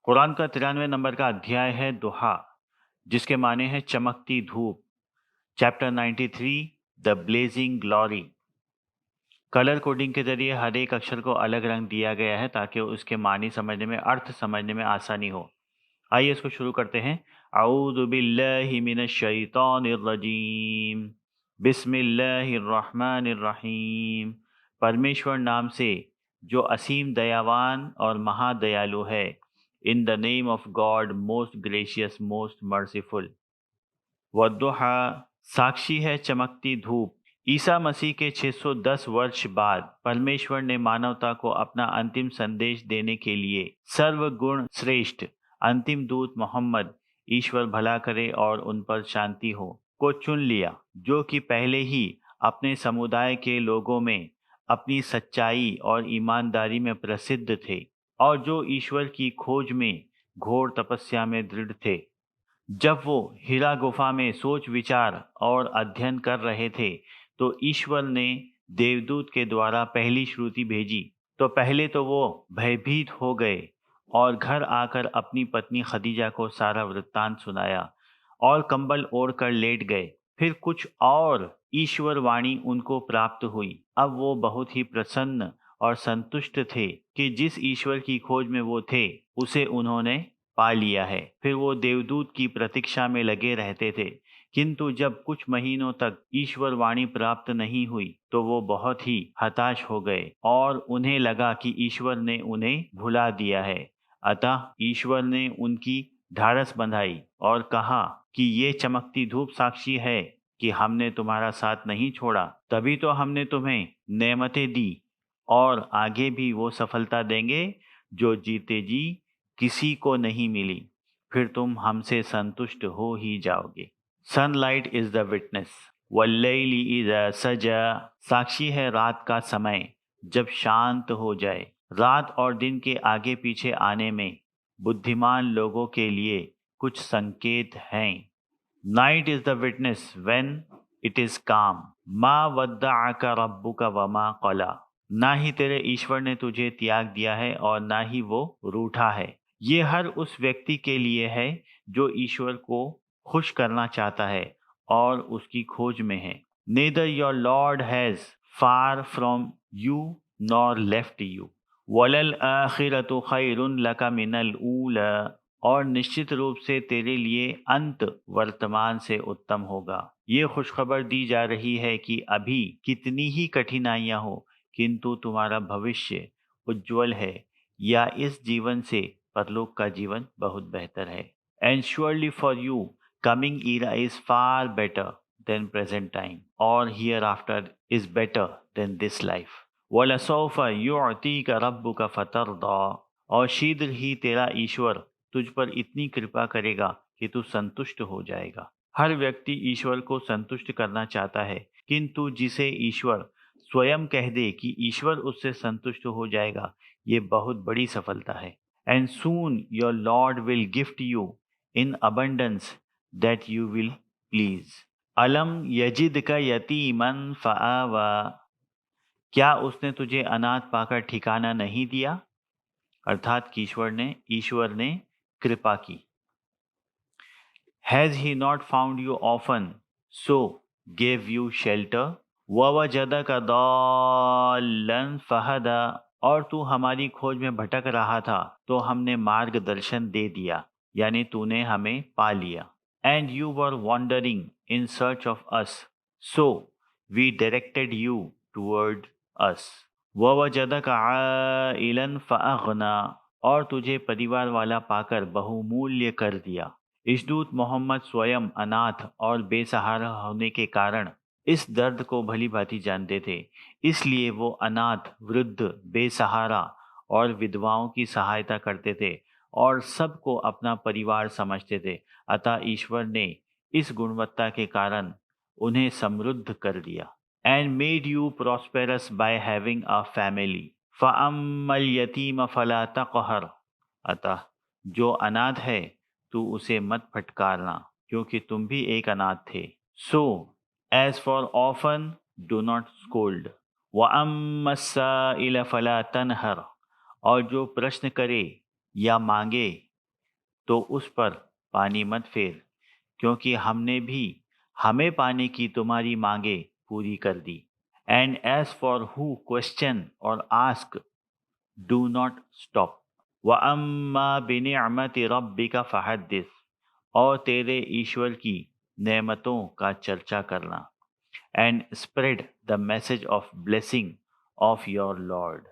कुरान का 93 नंबर का अध्याय है दुहा, जिसके माने हैं चमकती धूप। Chapter 93, the blazing glory. Colour coding के जरिए हर एक अक्षर को अलग रंग दिया गया है ताकि उसके मानी समझने में, अर्थ समझने में आसानी हो। आइए इसको शुरू करते हैं। अऊज़ु बिल्लाहि मिनश शैतानिर रजीम। बिस्मिल्लाहिर रहमानिर रहीम। परमेश्वर नाम से जो असीम दयावान और महादयालु है। In the name of God most gracious most merciful. वद्दुहा, साक्षी है चमकती धूप। ईसा मसीह के 610 वर्ष बाद परमेश्वर ने मानवता को अपना अंतिम संदेश देने के लिए सर्वगुण श्रेष्ठ अंतिम दूत मोहम्मद, ईश्वर भला करे और उन पर शांति हो, को चुन लिया, जो कि पहले ही अपने समुदाय के लोगों में अपनी सच्चाई और ईमानदारी में प्रसिद्ध थे और जो ईश्वर की खोज में घोर तपस्या में दृढ़ थे। जब वो हीरा गुफा में सोच विचार और अध्ययन कर रहे थे तो ईश्वर ने देवदूत के द्वारा पहली श्रुति भेजी। तो पहले तो वो भयभीत हो गए और घर आकर अपनी पत्नी खदीजा को सारा वृत्तांत सुनाया और कंबल ओढ़ कर लेट गए। फिर कुछ और ईश्वर वाणी उनको प्राप्त हुई। अब वो बहुत ही प्रसन्न और संतुष्ट थे कि जिस ईश्वर की खोज में वो थे उसे उन्होंने पा लिया है। फिर वो देवदूत की प्रतीक्षा में लगे रहते थे, किंतु जब कुछ महीनों तक ईश्वर वाणी प्राप्त नहीं हुई तो वो बहुत ही हताश हो गए और उन्हें लगा कि ईश्वर ने उन्हें भुला दिया है। अतः ईश्वर ने उनकी ढाढ़स बंधाई और कहा कि ये चमकती धूप साक्षी है कि हमने तुम्हारा साथ नहीं छोड़ा। तभी तो हमने तुम्हें नेमतें दी और आगे भी वो सफलता देंगे जो जीते जी किसी को नहीं मिली। फिर तुम हमसे संतुष्ट हो ही जाओगे। Sunlight is the witness. वल्लैली इज़ा सजा, साक्षी है रात का समय जब शांत हो जाए। रात और दिन के आगे पीछे आने में बुद्धिमान लोगों के लिए कुछ संकेत हैं। Night is the witness when it is काम। मा वद्दअका रब्बुका वमा क़ला, ना ही तेरे ईश्वर ने तुझे त्याग दिया है और ना ही वो रूठा है। ये हर उस व्यक्ति के लिए है जो ईश्वर को खुश करना चाहता है और उसकी खोज में है। Neither your lord has far from you nor left you, वलल आखिरतु खैरुन लका मिनल ऊला, और निश्चित रूप से तेरे लिए अंत वर्तमान से उत्तम होगा। ये खुशखबर दी जा रही है कि अभी कितनी ही कठिनाइयां हो, किंतु तुम्हारा भविष्य उज्जवल है, या इस जीवन से परलोक का जीवन बहुत बेहतर है। And surely for you coming era is far better than present time, और hereafter is better than this life. वलसौफ युअतीका रब्बुका फतरदा, और शीघ्र ही तेरा ईश्वर तुझ पर इतनी कृपा करेगा कि तू संतुष्ट हो जाएगा। हर व्यक्ति ईश्वर को संतुष्ट करना चाहता है, किंतु जिसे ईश्वर स्वयं कह दे कि ईश्वर उससे संतुष्ट हो जाएगा, ये बहुत बड़ी सफलता है। And soon your Lord will gift you in abundance that you will please. अलम यजिद का यतीमन फआवा, क्या उसने तुझे अनाथ पाकर ठिकाना नहीं दिया, अर्थात कि ईश्वर ने कृपा की। Has he not found you orphan so gave you shelter, ववजदक दॉल्लन फहदा, और तू हमारी खोज में भटक रहा था तो हमने मार्गदर्शन दे दिया, यानी तूने हमें पा लिया। And you were wandering in search of us so we directed you toward us, ववजदक आइलन फअगना, और तुझे परिवार वाला पाकर बहुमूल्य कर दिया। इशदूत मोहम्मद स्वयं अनाथ और बेसहारा होने के कारण इस दर्द को भली भांति जानते थे। इसलिए वो अनाथ, वृद्ध, बेसहारा और विधवाओं की सहायता करते थे और सबको अपना परिवार समझते थे। अतः ईश्वर ने इस गुणवत्ता के कारण उन्हें समृद्ध कर दिया। And made you prosperous by having a family, फअम्मल यतीम फला तक़हर, अतः जो अनाथ है तू उसे मत फटकारना, क्योंकि तुम भी एक अनाथ थे। So as for orphan do not scold, वअम्मस्साइल फला तनहर, और जो प्रश्न करे या मांगे तो उस पर पानी मत फेर, क्योंकि हमने भी हमें पाने की तुम्हारी मांगे पूरी कर दी। And as for who question or ask, do not stop. व अम्मा बिनिअमति रब्बिका फहद्दिस, और तेरे ईश्वर की नेमतों का चर्चा करना। And spread the message of blessing of your Lord.